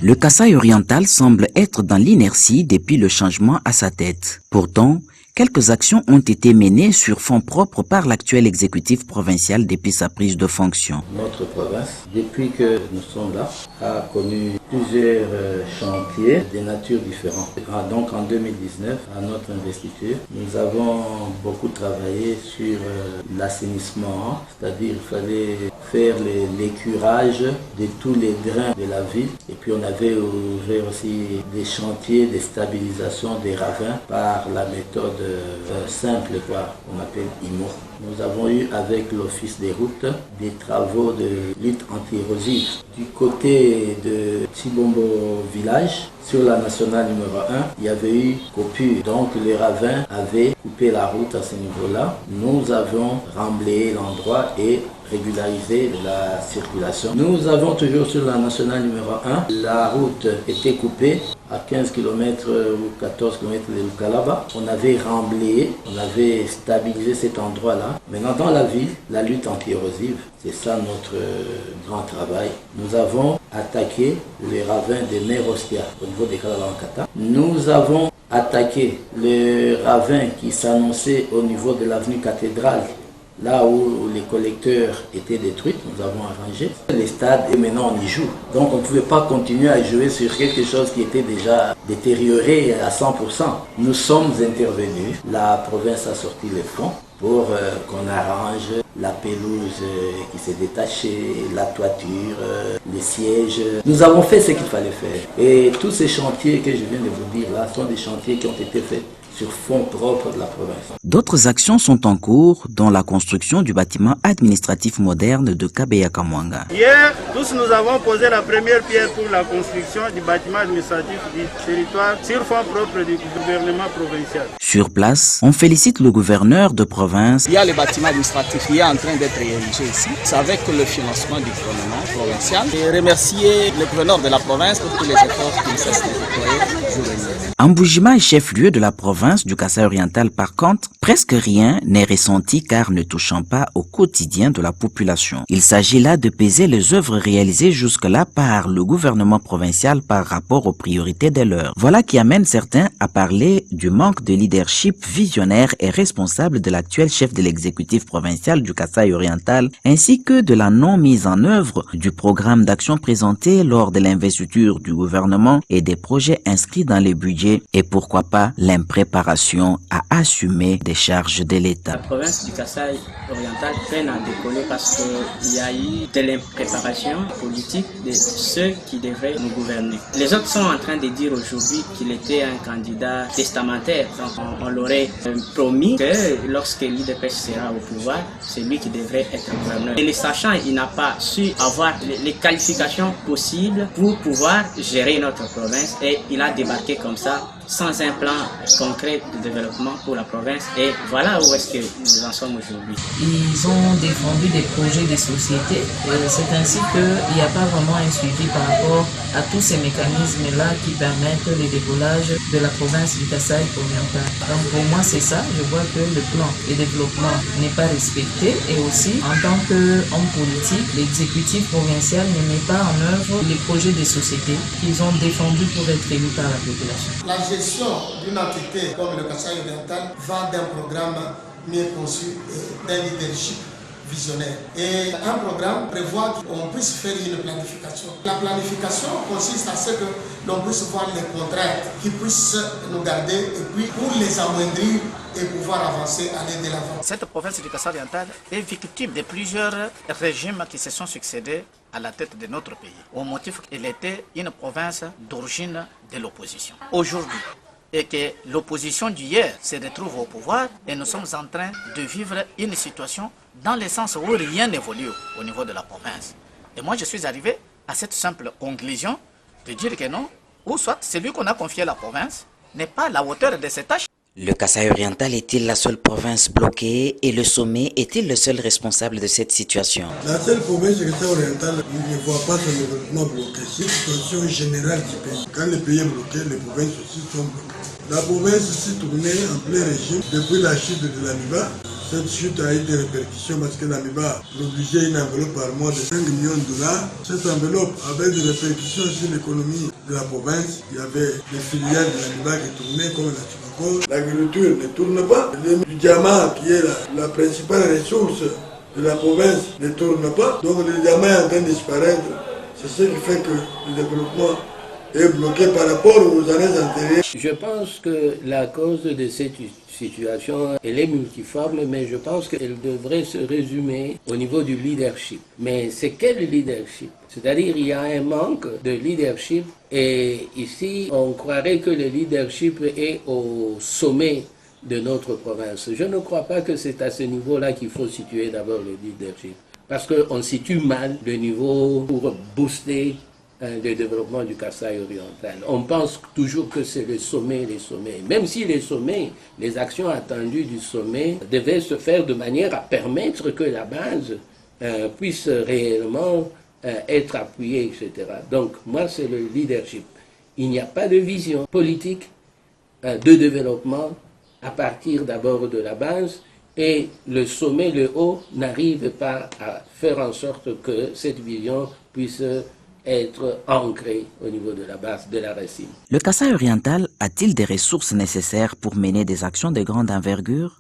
Le Kasaï oriental semble être dans l'inertie depuis le changement à sa tête. Pourtant, quelques actions ont été menées sur fonds propres par l'actuel exécutif provincial depuis sa prise de fonction. Notre province, depuis que nous sommes là, a connu plusieurs chantiers de nature différente. Donc en 2019, à notre investiture, nous avons beaucoup travaillé sur l'assainissement, c'est-à-dire qu'il fallait faire l'écurage de tous les drains de la ville. Et puis on avait ouvert aussi des chantiers de stabilisation des ravins par la méthode simple, quoi, on appelle IMO. Nous avons eu avec l'Office des routes des travaux de lutte anti-érosive. Du côté de Tibombo village, sur la nationale numéro 1, il y avait eu coupure. Donc les ravins avaient coupé la route à ce niveau-là. Nous avons remblayé l'endroit et régulariser la circulation. Nous avons toujours sur la nationale numéro 1, la route était coupée à 15 km ou 14 km de Lukalaba. On avait remblayé, on avait stabilisé cet endroit-là. Maintenant dans la ville, la lutte anti-érosive, c'est ça notre grand travail. Nous avons attaqué les ravins de Merostia au niveau des Kalaba-Ankata. Nous avons attaqué les ravins qui s'annonçaient au niveau de l'avenue Cathédrale. Là où les collecteurs étaient détruits, nous avons arrangé les stades et maintenant on y joue. Donc on ne pouvait pas continuer à jouer sur quelque chose qui était déjà détérioré à 100%. Nous sommes intervenus, la province a sorti les fonds pour qu'on arrange la pelouse qui s'est détachée, la toiture, les sièges. Nous avons fait ce qu'il fallait faire. Et tous ces chantiers que je viens de vous dire là sont des chantiers qui ont été faits sur fonds propres de la province. D'autres actions sont en cours, dont la construction du bâtiment administratif moderne de Kabeya-Kamwanga. Hier, tous nous avons posé la première pierre pour la construction du bâtiment administratif du territoire sur fonds propres du gouvernement provincial. Sur place, on félicite le gouverneur de province. Il y a le bâtiment administratif qui est en train d'être érigé ici. C'est avec le financement du gouvernement provincial. Et remercier le gouverneur de la province pour tous les efforts qu'il cesse de déployer jour et nuit. Mboujima est chef-lieu de la province du Kasaï oriental. Par contre, presque rien n'est ressenti car ne touchant pas au quotidien de la population. Il s'agit là de peser les œuvres réalisées jusque-là par le gouvernement provincial par rapport aux priorités de l'heure. Voilà qui amène certains à parler du manque de leadership visionnaire et responsable de l'actuel chef de l'exécutif provincial du Kasaï oriental, ainsi que de la non-mise en œuvre du programme d'action présenté lors de l'investiture du gouvernement et des projets inscrits dans les budgets, et pourquoi pas l'impréparation à assumer des charges de l'État. La province du Kasaï oriental peine à décoller parce qu'il y a eu de l'impréparation politique de ceux qui devraient nous gouverner. Les autres sont en train de dire aujourd'hui qu'il était un candidat testamentaire. Donc on l'aurait promis que lorsque l'IDPS sera au pouvoir, c'est lui qui devrait être gouverneur. Et le sachant, il n'a pas su avoir les qualifications possibles pour pouvoir gérer notre province et il a débarqué comme ça sans un plan concret de développement pour la province. Et voilà où est-ce que nous en sommes aujourd'hui. Ils ont défendu des projets de société. C'est ainsi qu'il n'y a pas vraiment un suivi par rapport à tous ces mécanismes-là qui permettent le décollage de la province du Kasaï oriental. Donc pour moi, c'est ça. Je vois que le plan de développement n'est pas respecté. Et aussi, en tant qu'homme politique, l'exécutif provincial ne met pas en œuvre les projets de société qu'ils ont défendus pour être élus par la population. La gestion d'une entité comme le Kasaï oriental va d'un programme mieux conçu et d'un leadership visionnaire. Et un programme prévoit qu'on puisse faire une planification. La planification consiste à ce que l'on puisse voir les contraintes qui puissent nous garder et puis pour les amoindrir et pouvoir avancer, aller de l'avant. Cette province du Kasaï oriental est victime de plusieurs régimes qui se sont succédés à la tête de notre pays, au motif qu'elle était une province d'origine de l'opposition. Aujourd'hui, et que l'opposition d'hier se retrouve au pouvoir et nous sommes en train de vivre une situation dans le sens où rien n'évolue au niveau de la province. Et moi, je suis arrivé à cette simple conclusion de dire que non, ou soit celui qu'on a confié à la province n'est pas à la hauteur de ses tâches. Le Kasaï oriental est-il la seule province bloquée et le sommet est-il le seul responsable de cette situation? La seule province du Kasaï oriental ne voit pas son développement bloqué. C'est une situation générale du pays. Quand le pays est bloqué, les provinces aussi sont bloquées. La province s'est tournée en plein régime depuis la chute de l'AMIBA. Cette chute a eu des répercussions parce que l'AMIBA produisait une enveloppe par mois de 5 millions de dollars. Cette enveloppe avait des répercussions sur l'économie de la province. Il y avait des filiales de l'AMIBA qui tournaient comme la Tubaco. L'agriculture ne tourne pas. Le diamant, qui est la principale ressource de la province, ne tourne pas. Donc le diamant est en train de disparaître. C'est ce qui fait que le développement est bloqué par rapport aux années antérieures. Je pense que la cause de cette situation, elle est multiforme, mais je pense qu'elle devrait se résumer au niveau du leadership. Mais c'est quel leadership? C'est-à-dire il y a un manque de leadership et ici on croirait que le leadership est au sommet de notre province. Je ne crois pas que c'est à ce niveau-là qu'il faut situer d'abord le leadership. Parce qu'on situe mal le niveau pour booster le développement du Kasaï oriental. On pense toujours que c'est le sommet, les sommets. Même si les sommets, les actions attendues du sommet devaient se faire de manière à permettre que la base puisse réellement être appuyée, etc. Donc, moi, c'est le leadership. Il n'y a pas de vision politique de développement à partir d'abord de la base et le sommet, le haut, n'arrive pas à faire en sorte que cette vision puisse être ancré au niveau de la base de la racine. Le Kasaï oriental a-t-il des ressources nécessaires pour mener des actions de grande envergure?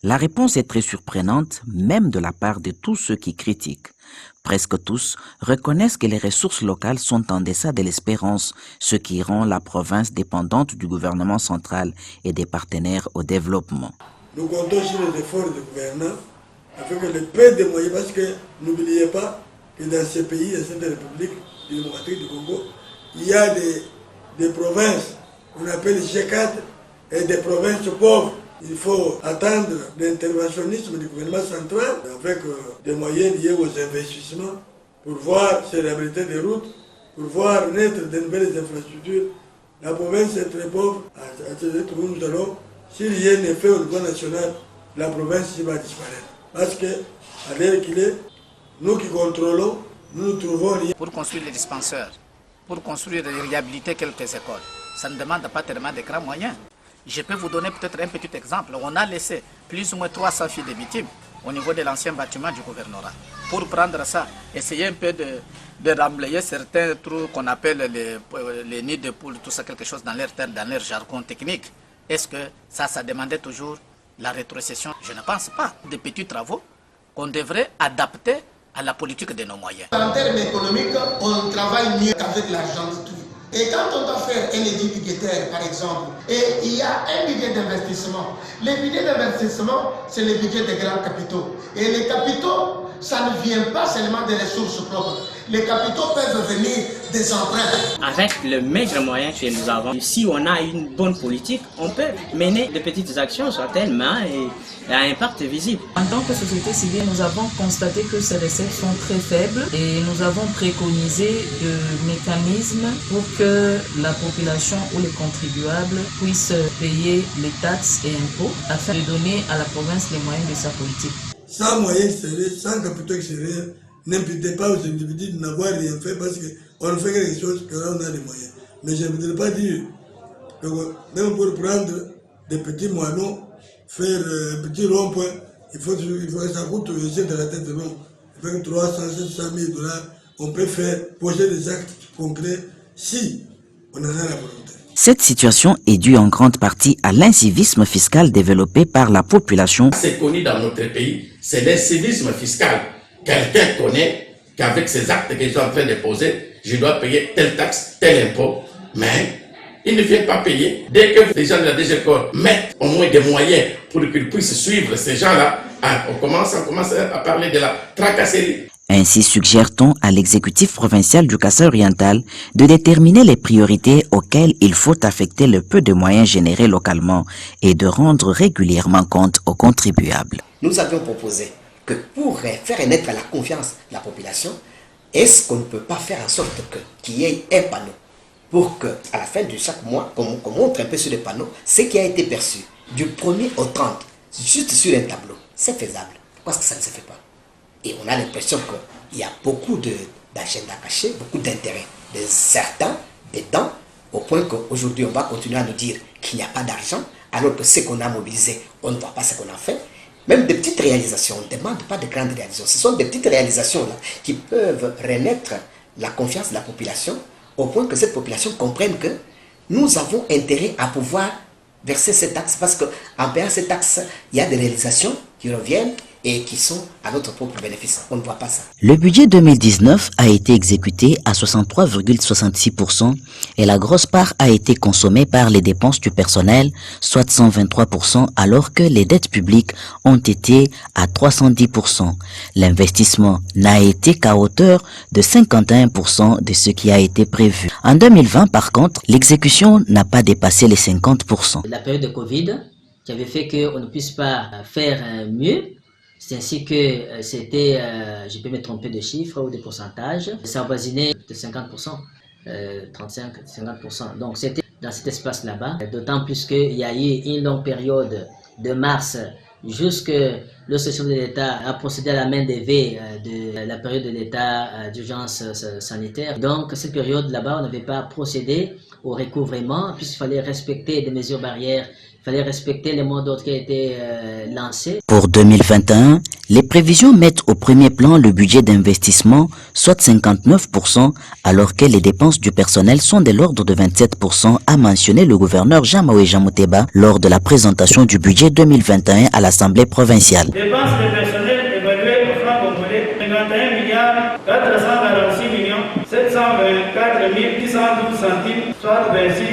La réponse est très surprenante, même de la part de tous ceux qui critiquent. Presque tous reconnaissent que les ressources locales sont en deçà de l'espérance, ce qui rend la province dépendante du gouvernement central et des partenaires au développement. Nous comptons sur les efforts du gouvernement afin que le peu de moyens, parce que n'oubliez pas que dans ces pays, dans cette république démocratique du Congo, il y a des provinces qu'on appelle G4 et des provinces pauvres. Il faut attendre l'interventionnisme du gouvernement central avec des moyens liés aux investissements pour voir se réhabiliter des routes, pour voir naître de nouvelles infrastructures. La province est très pauvre, à ce où nous allons. Si rien n'est fait au niveau national, la province va disparaître. Parce que, à l'heure qu'il est, nous qui contrôlons, nous trouvons rien. Pour construire les dispensaires, pour construire et réhabiliter quelques écoles, ça ne demande pas tellement de grands moyens. Je peux vous donner peut-être un petit exemple. On a laissé plus ou moins 300 filles de victimes au niveau de l'ancien bâtiment du gouvernorat. Pour prendre ça, essayer un peu de remblayer certains trous qu'on appelle les nids de poules, tout ça, quelque chose dans leur terre, dans leur jargon technique. Est-ce que ça demandait toujours la rétrocession? Je ne pense pas. Des petits travaux qu'on devrait adapter à la politique de nos moyens. En termes économiques, on travaille mieux qu'avec l'argent de tout. Et quand on doit faire un édit budgétaire, par exemple, et il y a un budget d'investissement, le budget d'investissement, c'est le budget des grands capitaux. Et les capitaux, ça ne vient pas seulement des ressources propres. Les capitaux peuvent venir des emprunts. Avec le maigre moyen que nous avons, si on a une bonne politique, on peut mener de petites actions, soit-elles, mais à impact visible. En tant que société civile, nous avons constaté que ces recettes sont très faibles et nous avons préconisé des mécanismes pour que la population ou les contribuables puissent payer les taxes et impôts afin de donner à la province les moyens de sa politique. Sans moyens extérieurs, sans capitaux extérieurs, n'imputez pas aux individus de n'avoir rien fait parce qu'on ne fait quelque chose quand on a les moyens. Mais je ne voudrais pas dire que même pour prendre des petits moineaux, faire un petit rond-point, il faut que ça coûte le jet de la tête de l'homme. Avec 300, 700 000 $, on peut poser des actes concrets si on en a la volonté. Cette situation est due en grande partie à l'incivisme fiscal développé par la population. C'est connu dans notre pays, c'est l'incivisme fiscal. Quelqu'un connaît qu'avec ces actes qu'ils sont en train de poser, je dois payer telle taxe, tel impôt, mais ils ne viennent pas payer. Dès que les gens de la DGCOR mettent au moins des moyens pour qu'ils puissent suivre ces gens-là, on commence à parler de la tracasserie. Ainsi suggère-t-on à l'exécutif provincial du Kasaï oriental de déterminer les priorités auxquelles il faut affecter le peu de moyens générés localement et de rendre régulièrement compte aux contribuables. Nous avions proposé que pour faire naître la confiance de la population, est-ce qu'on ne peut pas faire en sorte qu'il y ait un panneau pour que, à la fin de chaque mois, qu'on montre un peu sur les panneaux ce qui a été perçu du 1er au 30, juste sur un tableau. C'est faisable. Pourquoi est-ce que ça ne se fait pas? Et on a l'impression qu'il y a beaucoup d'agenda cachés, beaucoup d'intérêts de certains dedans, au point qu'aujourd'hui on va continuer à nous dire qu'il n'y a pas d'argent, alors que ce qu'on a mobilisé, on ne voit pas ce qu'on a fait. Même des petites réalisations, on ne demande pas de grandes réalisations. Ce sont des petites réalisations là qui peuvent renaître la confiance de la population, au point que cette population comprenne que nous avons intérêt à pouvoir verser cette taxe, parce qu'en payant cette taxe, il y a des réalisations qui reviennent et qui sont à notre propre bénéfice. On ne voit pas ça. Le budget 2019 a été exécuté à 63,66% et la grosse part a été consommée par les dépenses du personnel, soit 123%, alors que les dettes publiques ont été à 310%. L'investissement n'a été qu'à hauteur de 51% de ce qui a été prévu. En 2020, par contre, l'exécution n'a pas dépassé les 50%. La période de Covid qui avait fait qu'on ne puisse pas faire mieux. C'est ainsi que c'était, je peux me tromper de chiffres ou de pourcentage, ça avoisinait de 50%, 35-50%. Donc c'était dans cet espace là-bas, d'autant plus qu'il y a eu une longue période de mars jusque le chef de l'État a procédé à la main levée de la période de l'état d'urgence sanitaire. Donc cette période là-bas, on n'avait pas procédé au recouvrement puisqu'il fallait respecter des mesures barrières. Il fallait respecter les mots d'ordre qui a été lancé. Pour 2021, les prévisions mettent au premier plan le budget d'investissement, soit 59%, alors que les dépenses du personnel sont de l'ordre de 27%, a mentionné le gouverneur Jean-Marie Jamoteba lors de la présentation du budget 2021 à l'Assemblée provinciale. Dépenses de personnel évaluées au franc congolais, 51 milliards 446 millions 724 612 centimes, soit 26,93%.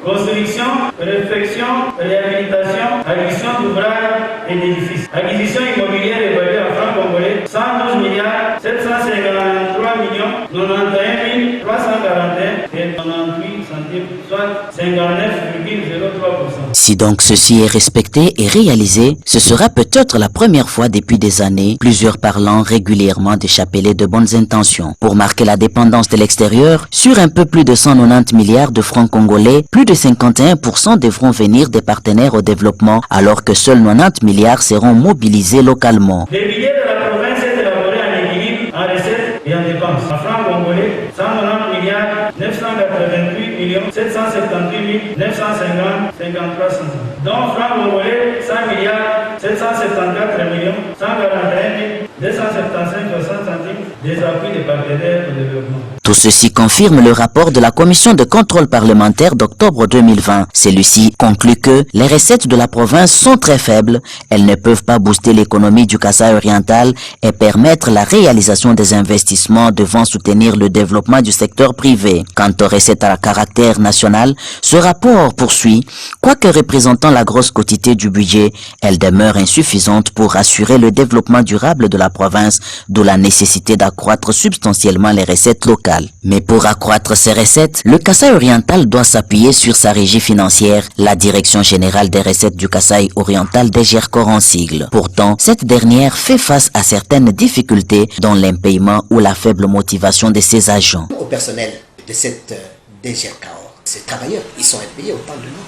Construction, réfection, réhabilitation, acquisition d'ouvrages et d'édifices. Acquisition immobilière évaluée en francs congolais, 112 milliards 753 millions 91 341 et 98 centimes, soit 59,03%. Si donc ceci est respecté et réalisé, ce sera peut-être la première fois depuis des années, plusieurs parlant régulièrement des chapelets de bonnes intentions. Pour marquer la dépendance de l'extérieur, sur un peu plus de 190 milliards de francs congolais, plus de 51% devront venir des partenaires au développement, alors que seuls 90 milliards seront mobilisés localement. Le budget de la province est élaboré en équilibre, en recettes et en dépenses. En francs congolais, 190 milliards 988 millions 778 950 53 centimes. Donc francs congolais, 100 milliards 774 millions 141 275 centimes des appuis des partenaires au développement. Tout ceci confirme le rapport de la commission de contrôle parlementaire d'octobre 2020. Celui-ci conclut que les recettes de la province sont très faibles, elles ne peuvent pas booster l'économie du Kasaï oriental et permettre la réalisation des investissements devant soutenir le développement du secteur privé. Quant aux recettes à caractère national, ce rapport poursuit, quoique représentant la grosse quantité du budget, elle demeure insuffisante pour assurer le développement durable de la province, d'où la nécessité d'accroître substantiellement les recettes locales. Mais pour accroître ces recettes, le Kasaï oriental doit s'appuyer sur sa régie financière, la Direction générale des recettes du Kasaï oriental DGRCOR en sigle. Pourtant, cette dernière fait face à certaines difficultés, dont l'impayement ou la faible motivation de ses agents. Au personnel de cette DGRCOR, ces travailleurs, ils sont impayés autant de nous.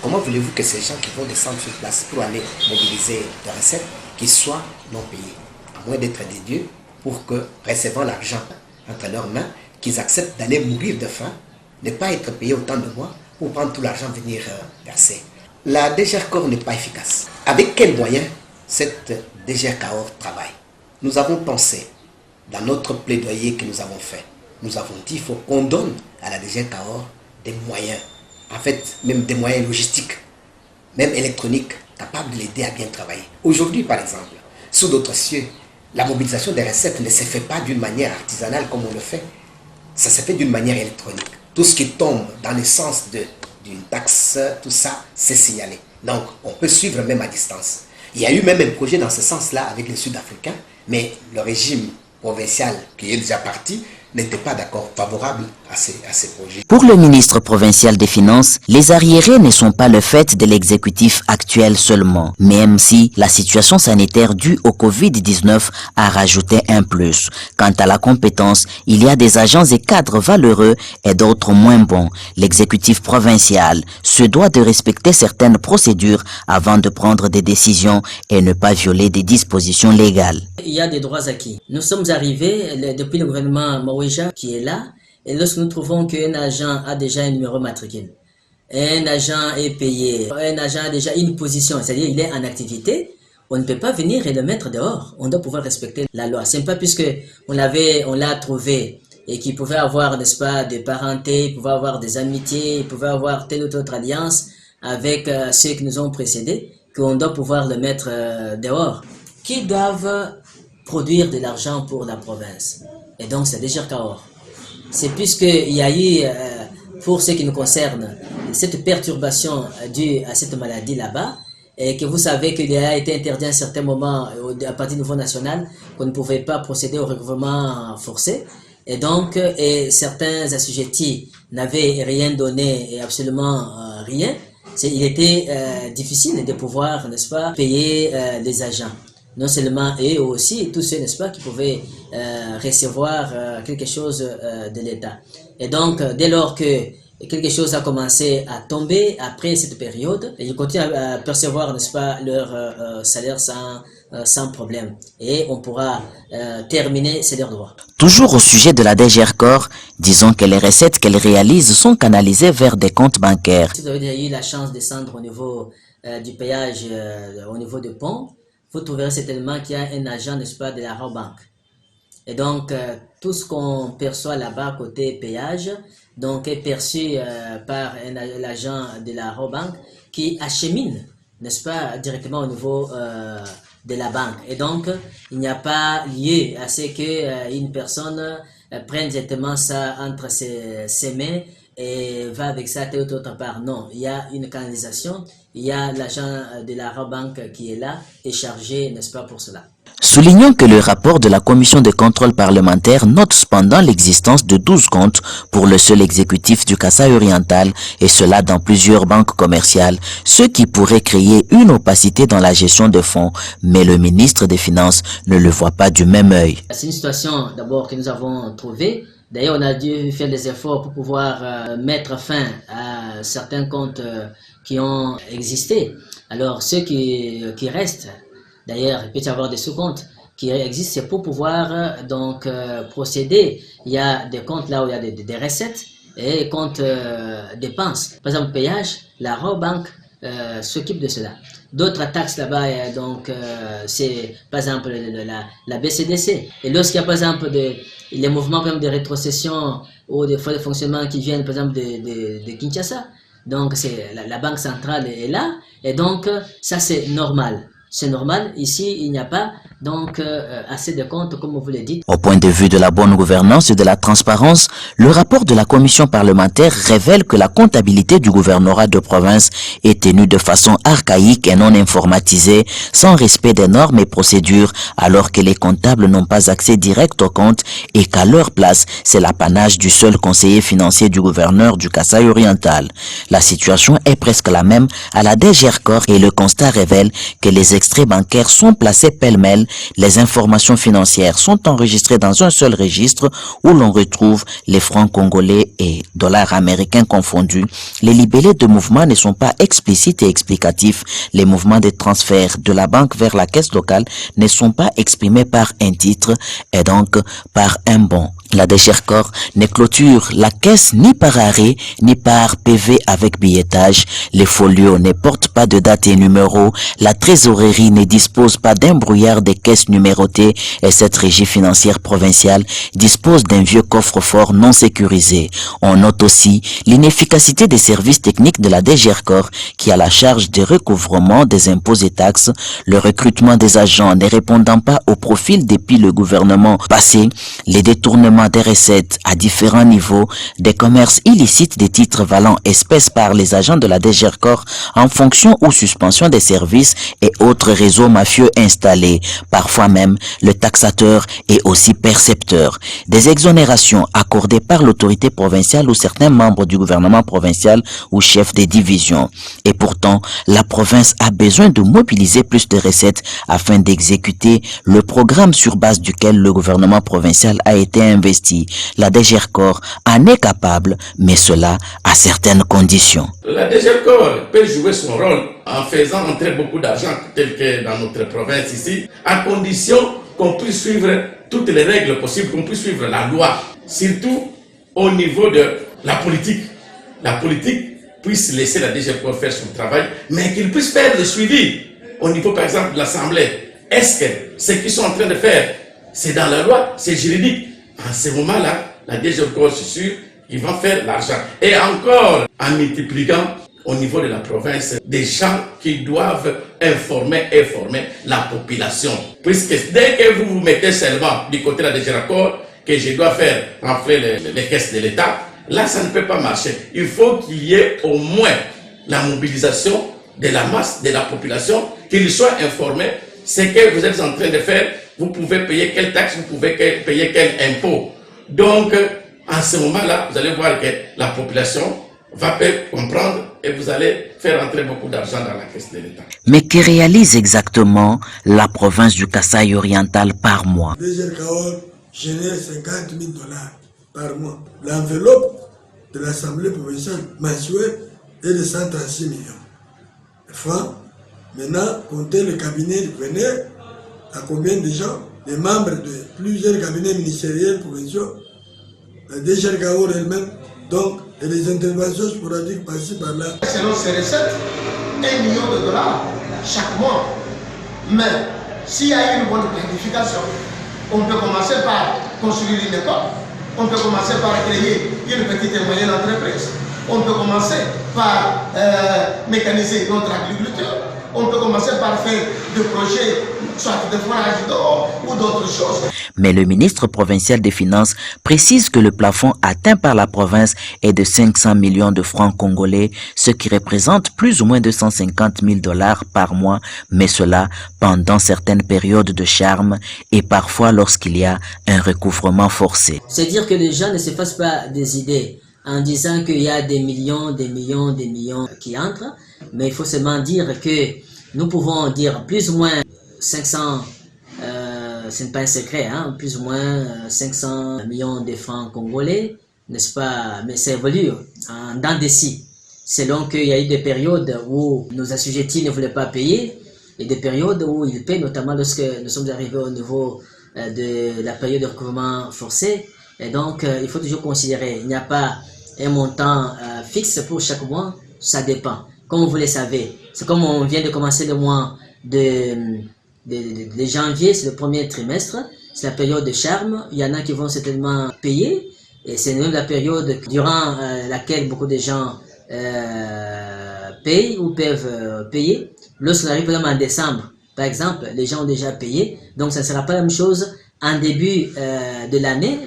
Comment voulez-vous que ces gens qui vont descendre sur place pour aller mobiliser des recettes, qu'ils soient non payés, à moins d'être des dieux, pour que, recevant l'argent entre leurs mains, qu'ils acceptent d'aller mourir de faim, ne pas être payés autant de mois pour prendre tout l'argent venir verser. La DGRCOR n'est pas efficace. Avec quels moyens cette DGRCOR travaille? Nous avons pensé, dans notre plaidoyer que nous avons fait, nous avons dit qu'il faut qu'on donne à la DGRCOR des moyens, en fait même des moyens logistiques, même électroniques, capables de l'aider à bien travailler. Aujourd'hui par exemple, sous d'autres cieux, la mobilisation des recettes ne se fait pas d'une manière artisanale comme on le fait, ça se fait d'une manière électronique. Tout ce qui tombe dans le sens d'une taxe, tout ça, c'est signalé. Donc, on peut suivre même à distance. Il y a eu même un projet dans ce sens-là avec les Sud-Africains, mais le régime provincial qui est déjà parti n'était pas d'accord, favorable à ces projets. Pour le ministre provincial des Finances, les arriérés ne sont pas le fait de l'exécutif actuel seulement, même si la situation sanitaire due au Covid-19 a rajouté un plus. Quant à la compétence, il y a des agents et cadres valeureux et d'autres moins bons. L'exécutif provincial se doit de respecter certaines procédures avant de prendre des décisions et ne pas violer des dispositions légales. Il y a des droits acquis. Nous sommes arrivés depuis le gouvernement Maouija qui est là, et lorsque nous trouvons qu'un agent a déjà un numéro matricule, un agent est payé, un agent a déjà une position, c'est-à-dire il est en activité, on ne peut pas venir et le mettre dehors. On doit pouvoir respecter la loi. C'est pas puisque on l'a trouvé et qu'il pouvait avoir, n'est-ce pas, des parentés, il pouvait avoir des amitiés, il pouvait avoir telle ou autre alliance avec ceux qui nous ont précédés, qu'on doit pouvoir le mettre dehors. Qui doivent produire de l'argent pour la province. Et donc c'est déjà Cahors. C'est puisqu'il y a eu, pour ce qui nous concerne, cette perturbation due à cette maladie là-bas, et que vous savez qu'il a été interdit à un certain moment, à partir du niveau national, qu'on ne pouvait pas procéder au recouvrement forcé. Et donc, certains assujettis n'avaient rien donné, et absolument rien. Il était difficile de pouvoir, n'est-ce pas, payer les agents. Non seulement eux aussi, tous ceux, n'est-ce pas, qui pouvaient recevoir quelque chose de l'État. Et donc, dès lors que quelque chose a commencé à tomber après cette période, ils continuent à percevoir, n'est-ce pas, leur salaire sans problème. Et on pourra terminer, c'est leur droit. Toujours au sujet de la DGRCOR, disons que les recettes qu'elle réalise sont canalisées vers des comptes bancaires. Si vous avez eu la chance de descendre au niveau du péage, au niveau du pont, vous trouverez certainement qu'il y a un agent, n'est-ce pas, de la Rabobank. Et donc, tout ce qu'on perçoit là-bas côté péage, donc est perçu par l'agent de la Rabobank qui achemine, n'est-ce pas, directement au niveau de la banque. Et donc, il n'y a pas lieu à ce qu'une personne prenne directement ça entre ses mains et va avec ça telle ou autre part. Non, il y a une canalisation, il y a l'agent de la Rabobank qui est là et chargé, n'est-ce pas, pour cela. Soulignons que le rapport de la commission de contrôle parlementaire note cependant l'existence de 12 comptes pour le seul exécutif du Kasaï oriental, et cela dans plusieurs banques commerciales, ce qui pourrait créer une opacité dans la gestion de fonds, mais le ministre des Finances ne le voit pas du même œil. C'est une situation d'abord que nous avons trouvée. D'ailleurs, on a dû faire des efforts pour pouvoir mettre fin à certains comptes qui ont existé. Alors, ceux qui restent, d'ailleurs, il peut y avoir des sous-comptes qui existent, c'est pour pouvoir donc procéder. Il y a des comptes là où il y a des recettes et des comptes dépenses. Par exemple, péage, la Rabobank s'occupe de cela. D'autres taxes là-bas, donc c'est par exemple la BCDC. Et lorsqu'il y a par exemple les mouvements par exemple, de rétrocession ou des frais de fonctionnement qui viennent par exemple de Kinshasa, donc la banque centrale est là, et donc ça c'est normal. C'est normal, ici il n'y a pas donc assez de comptes comme vous le dites. Au point de vue de la bonne gouvernance et de la transparence, le rapport de la commission parlementaire révèle que la comptabilité du gouvernorat de province est tenue de façon archaïque et non informatisée, sans respect des normes et procédures, alors que les comptables n'ont pas accès direct aux comptes et qu'à leur place, c'est l'apanage du seul conseiller financier du gouverneur du Kasaï oriental. La situation est presque la même à la DGRCOR et le constat révèle que les extraits bancaires sont placés pêle-mêle, les informations financières sont enregistrées dans un seul registre où l'on retrouve les francs congolais et dollars américains confondus. Les libellés de mouvement ne sont pas explicites et explicatifs. Les mouvements de transfert de la banque vers la caisse locale ne sont pas exprimés par un titre et donc par un bon. La DGRCOR ne clôture la caisse ni par arrêt, ni par PV avec billettage. Les folios ne portent pas de date et numéro. La trésorerie ne dispose pas d'un brouillard de caisses numérotées et cette régie financière provinciale dispose d'un vieux coffre-fort non sécurisé. On note aussi l'inefficacité des services techniques de la DGRCOR qui a la charge du recouvrement des impôts et taxes, le recrutement des agents ne répondant pas au profil depuis le gouvernement passé, les détournements recouvrement des recettes à différents niveaux, des commerces illicites des titres valant espèces par les agents de la DGRCOR en fonction ou suspension des services et autres réseaux mafieux installés. Parfois même, le taxateur est aussi percepteur. Des exonérations accordées par l'autorité provinciale ou certains membres du gouvernement provincial ou chefs des divisions. Et pourtant, la province a besoin de mobiliser plus de recettes afin d'exécuter le programme sur base duquel le gouvernement provincial a été investi. La DGRCOR en est capable, mais cela à certaines conditions. La DGRCOR peut jouer son rôle en faisant entrer beaucoup d'argent, tel que dans notre province ici, à condition qu'on puisse suivre toutes les règles possibles, qu'on puisse suivre la loi, surtout au niveau de la politique. La politique puisse laisser la DGRCOR faire son travail, mais qu'il puisse faire le suivi au niveau, par exemple, de l'Assemblée. Est-ce que ce qu'ils sont en train de faire, c'est dans la loi, c'est juridique? En ce moment-là, la DGRCOR, je suis sûr, ils vont faire l'argent. Et encore, en multipliant au niveau de la province des gens qui doivent informer et former la population. Puisque dès que vous vous mettez seulement du côté de la DGRCOR, que je dois faire rentrer les caisses de l'État, là, ça ne peut pas marcher. Il faut qu'il y ait au moins la mobilisation de la masse de la population, qu'ils soient informés. Ce que vous êtes en train de faire, vous pouvez payer quelle taxe, vous pouvez payer quel impôt. Donc, en ce moment-là, vous allez voir que la population va comprendre et vous allez faire entrer beaucoup d'argent dans la caisse de l'État. Mais que réalise exactement la province du Kasaï oriental par mois? Le DGRCOR génère 50 000 $ par mois. L'enveloppe de l'Assemblée provinciale mensuelle est de 136 millions de francs. Maintenant, comptez le cabinet du gouverneur, à combien de gens? Les membres de plusieurs cabinets ministériels provinciaux, la DGRCOR elle-même, donc, et les interventions sporadiques par-ci par-là. Selon ces recettes, 1 million de $ chaque mois. Mais s'il y a une bonne planification, on peut commencer par construire une école, on peut commencer par créer une petite et moyenne entreprise, on peut commencer par mécaniser notre agriculture, on peut commencer par faire des projets, soit de forage d'eau ou d'autres choses. Mais le ministre provincial des Finances précise que le plafond atteint par la province est de 500 millions de francs congolais, ce qui représente plus ou moins 250 000 $ par mois, mais cela pendant certaines périodes de charme et parfois lorsqu'il y a un recouvrement forcé. C'est dire que les gens ne se fassent pas des idées en disant qu'il y a des millions qui entrent, mais il faut seulement dire que nous pouvons dire plus ou moins 500, ce n'est pas un secret, hein, plus ou moins 500 millions de francs congolais, n'est-ce pas? Mais ça évolue en dents de scie, selon qu'il y a eu des périodes où nos assujettis ne voulaient pas payer et des périodes où ils paient, notamment lorsque nous sommes arrivés au niveau de la période de recouvrement forcé. Et donc, il faut toujours considérer, il n'y a pas un montant fixe pour chaque mois, ça dépend. Comme vous le savez, c'est comme on vient de commencer le mois de janvier, c'est le premier trimestre, c'est la période de charme, il y en a qui vont certainement payer, et c'est même la période durant laquelle beaucoup de gens payent ou peuvent payer. Lorsqu'on arrive par exemple en décembre, par exemple, les gens ont déjà payé, donc ça ne sera pas la même chose en début de l'année,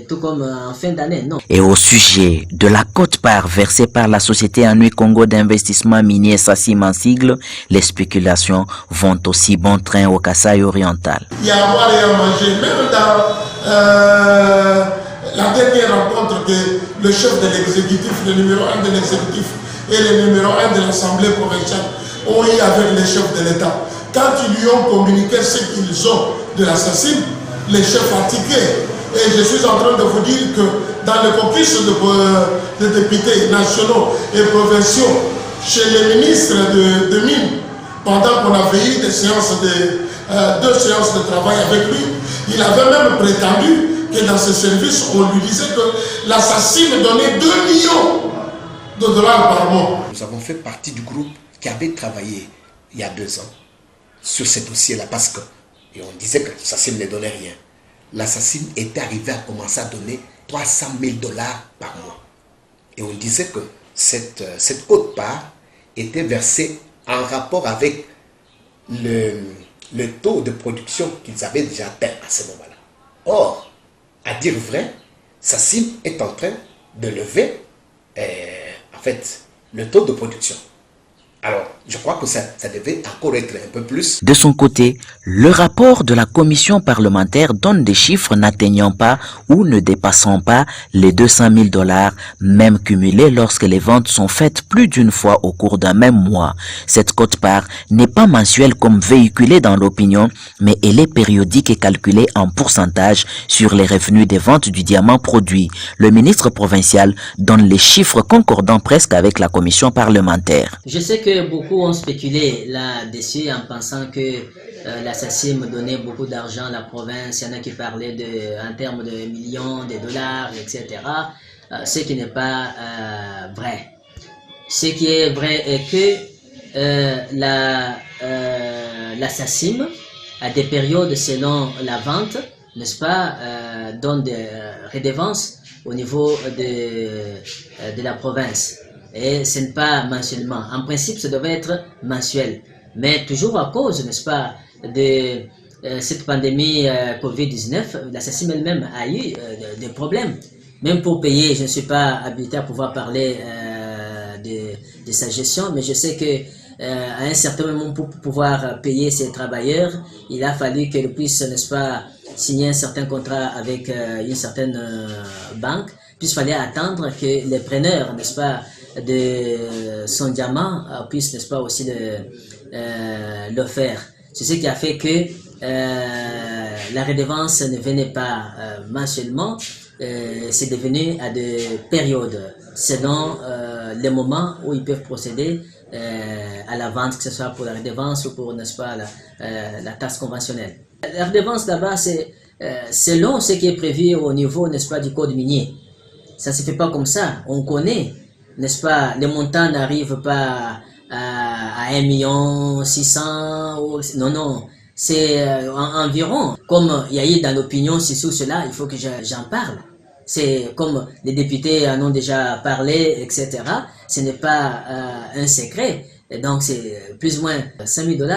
tout comme en fin d'année, non. Et au sujet de la quote-part versée par la société Anui Congo d'investissement minier Sassim en sigle, les spéculations vont aussi bon train au Kasaï oriental. Il y a à boire et à manger, même dans la dernière rencontre que le chef de l'exécutif, le numéro 1 de l'exécutif et le numéro 1 de l'Assemblée provinciale ont eu avec les chefs de l'État. Quand ils lui ont communiqué ce qu'ils ont de la Sassim, les chefs fatigués. Et je suis en train de vous dire que dans le caucus de députés nationaux et provinciaux, chez les ministres de mines, pendant qu'on avait eu deux séances de travail avec lui, il avait même prétendu que dans ce service, on lui disait que l'assassin donnait 2 millions de $ par mois. Nous avons fait partie du groupe qui avait travaillé il y a 2 ans sur ce dossier-là parce que et on disait que l'assassin ne donnait rien. L'assassin était arrivé à commencer à donner 300 000 $ par mois. Et on disait que cette quote-part était versée en rapport avec le taux de production qu'ils avaient déjà atteint à ce moment-là. Or, à dire vrai, SACIM est en train de lever en fait, le taux de production. Alors, je crois que ça devait encore être un peu plus. De son côté, le rapport de la commission parlementaire donne des chiffres n'atteignant pas ou ne dépassant pas les 200 000 $, même cumulés lorsque les ventes sont faites plus d'une fois au cours d'un même mois. Cette quote-part n'est pas mensuelle comme véhiculée dans l'opinion, mais elle est périodique et calculée en pourcentage sur les revenus des ventes du diamant produit. Le ministre provincial donne les chiffres concordants presque avec la commission parlementaire. Je sais que beaucoup ont spéculé là-dessus en pensant que la SACIM donnait beaucoup d'argent à la province. Il y en a qui parlaient en termes de millions de dollars, etc. Ce qui n'est pas vrai. Ce qui est vrai est que la SACIM, à des périodes selon la vente, n'est-ce pas, donne des redevances au niveau de la province. Et ce n'est pas mensuellement. En principe, ça devait être mensuel. Mais toujours à cause, n'est-ce pas, de cette pandémie Covid-19, la SACIM elle-même a eu des problèmes. Même pour payer, je ne suis pas habilité à pouvoir parler de sa gestion, mais je sais que à un certain moment, pour pouvoir payer ses travailleurs, il a fallu qu'elle puisse, n'est-ce pas, signer un certain contrat avec une certaine banque. Puis il fallait attendre que les preneurs, n'est-ce pas, de son diamant puissent, n'est-ce pas, aussi le faire. C'est ce qui a fait que la redevance ne venait pas mensuellement, c'est devenu à des périodes, selon les moments où ils peuvent procéder à la vente, que ce soit pour la redevance ou pour, n'est-ce pas, la taxe conventionnelle. La redevance là-bas, c'est selon ce qui est prévu au niveau, n'est-ce pas, du code minier. Ça ne se fait pas comme ça. On connaît, n'est-ce pas, les montants n'arrivent pas à 1 600 000. Non, non. C'est environ, comme il y a eu dans l'opinion, c'est sur cela, il faut que j'en parle. C'est comme les députés en ont déjà parlé, etc. Ce n'est pas un secret. Et donc c'est plus ou moins 5 000 $.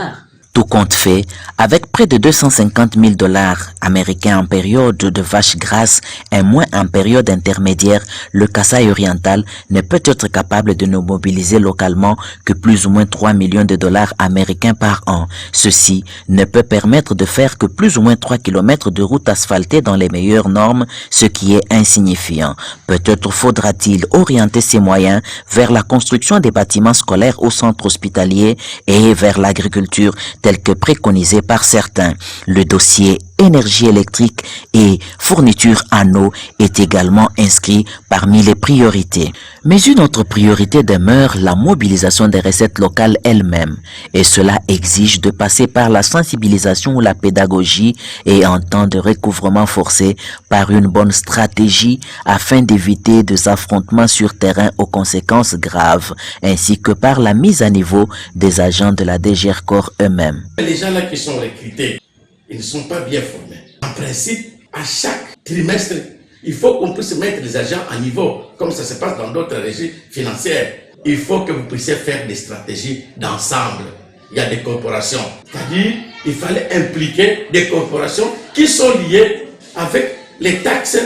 Tout compte fait, avec près de 250 000 $ américains en période de vache grasse et moins en période intermédiaire, le Kasaï oriental ne peut être capable de ne mobiliser localement que plus ou moins 3 millions de $ américains par an. Ceci ne peut permettre de faire que plus ou moins 3 km de route asphaltée dans les meilleures normes, ce qui est insignifiant. Peut-être faudra-t-il orienter ces moyens vers la construction des bâtiments scolaires au centre hospitalier et vers l'agriculture, tel que préconisé par certains. Le dossier énergie électrique et fourniture en eau est également inscrit parmi les priorités. Mais une autre priorité demeure la mobilisation des recettes locales elles-mêmes. Et cela exige de passer par la sensibilisation ou la pédagogie et en temps de recouvrement forcé par une bonne stratégie afin d'éviter des affrontements sur terrain aux conséquences graves, ainsi que par la mise à niveau des agents de la DGRCOR eux-mêmes. Les gens là qui sont recrutés, ils ne sont pas bien formés. En principe, à chaque trimestre, il faut qu'on puisse mettre les agents à niveau, comme ça se passe dans d'autres régies financières. Il faut que vous puissiez faire des stratégies d'ensemble. Il y a des corporations. C'est-à-dire, il fallait impliquer des corporations qui sont liées avec les taxes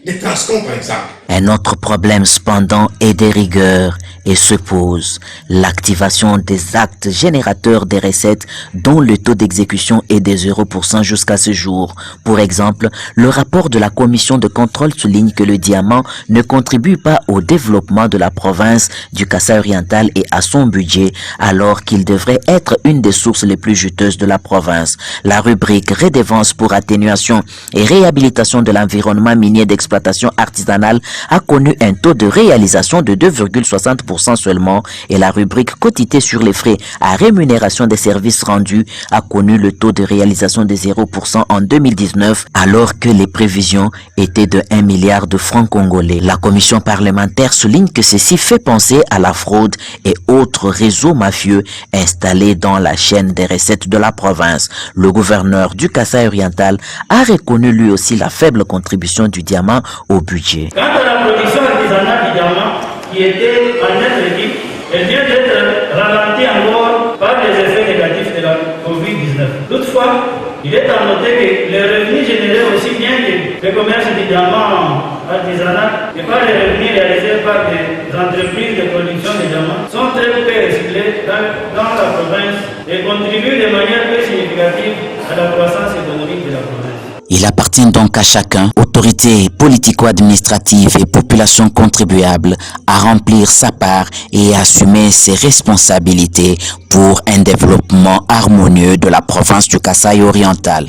des Transcom, par exemple. Un autre problème cependant est des rigueurs et se pose l'activation des actes générateurs des recettes dont le taux d'exécution est des 0% jusqu'à ce jour. Pour exemple, le rapport de la commission de contrôle souligne que le diamant ne contribue pas au développement de la province du Kasaï oriental et à son budget, alors qu'il devrait être une des sources les plus juteuses de la province. La rubrique redevance pour atténuation et réhabilitation de l'environnement minier d'exploitation artisanale a connu un taux de réalisation de 2,60% seulement et la rubrique quotité sur les frais à rémunération des services rendus a connu le taux de réalisation de 0% en 2019 alors que les prévisions étaient de 1 milliard de francs congolais. La commission parlementaire souligne que ceci fait penser à la fraude et autres réseaux mafieux installés dans la chaîne des recettes de la province. Le gouverneur du Kasaï oriental a reconnu lui aussi la faible contribution du diamant au budget. Quant à la production artisanale du diamant, qui était en net réduit, elle vient d'être ralentie encore par les effets négatifs de la Covid-19. Toutefois, Il est à noter que les revenus générés aussi bien que le commerce du diamant artisanal et par les revenus réalisés par des entreprises de production de diamants sont très peu recyclés dans la province et contribuent de manière peu significative à la croissance économique de la province. Il appartient donc à chacun, autorités politico-administratives et population contribuable, à remplir sa part et assumer ses responsabilités pour un développement harmonieux de la province du Kasaï oriental.